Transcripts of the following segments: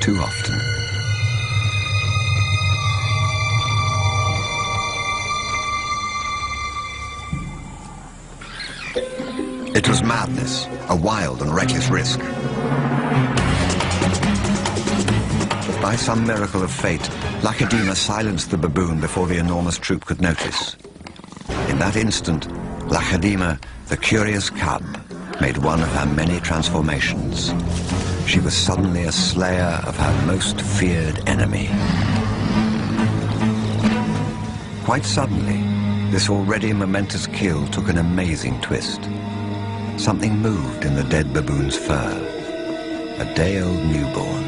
too often. It was madness, a wild and reckless risk. But by some miracle of fate, Lacedaemon silenced the baboon before the enormous troop could notice. In that instant, Lacedaemon, the curious cub, made one of her many transformations. She was suddenly a slayer of her most feared enemy. Quite suddenly, this already momentous kill took an amazing twist. Something moved in the dead baboon's fur. A day-old newborn.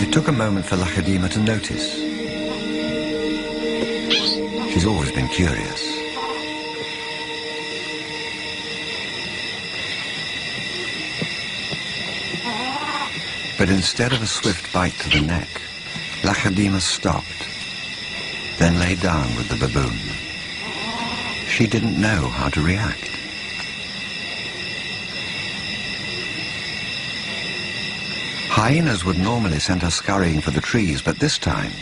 It took a moment for Lacedaemon to notice. She's always been curious. But instead of a swift bite to the neck, Lacedaemon stopped, then lay down with the baboon. She didn't know how to react. Hyenas would normally send her scurrying for the trees, but this time,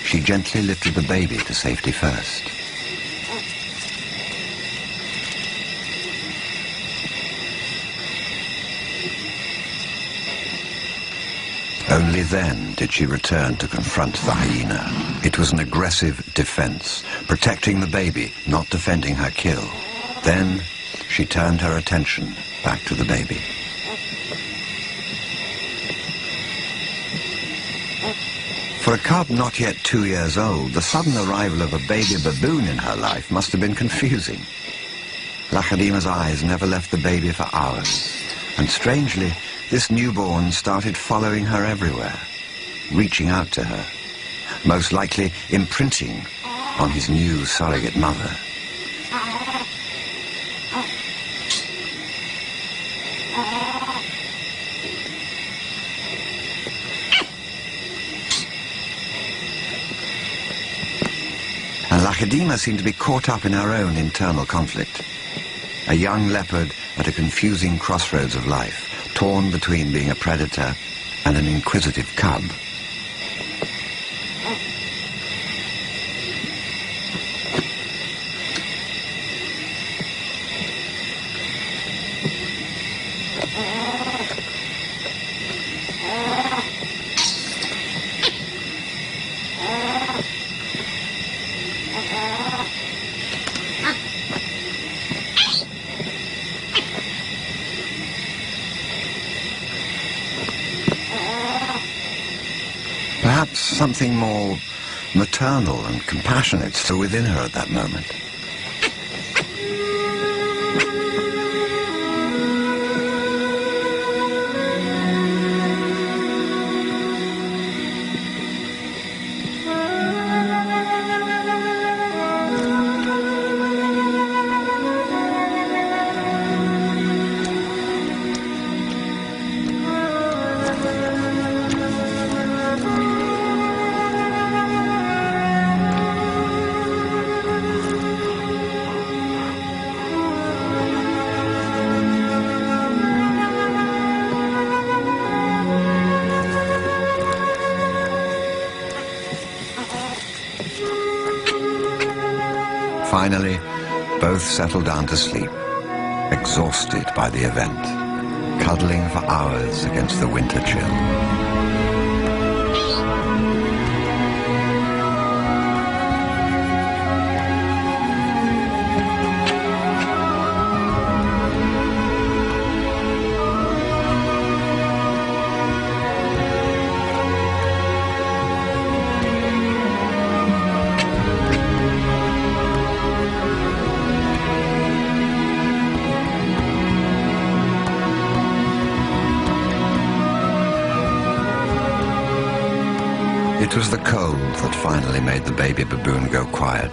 she gently lifted the baby to safety first. Only then did she return to confront the hyena. It was an aggressive defense, protecting the baby, not defending her kill. Then she turned her attention back to the baby. For a cub not yet 2 years old, the sudden arrival of a baby baboon in her life must have been confusing. Lacedaemon's eyes never left the baby for hours, and strangely, this newborn started following her everywhere, reaching out to her, most likely imprinting on his new surrogate mother. And Lacedaemon seemed to be caught up in her own internal conflict. A young leopard at a confusing crossroads of life, torn between being a predator and an inquisitive cub. Perhaps something more maternal and compassionate still within her at that moment. Finally, both settled down to sleep, exhausted by the event, cuddling for hours against the winter chill. It was the cold that finally made the baby baboon go quiet.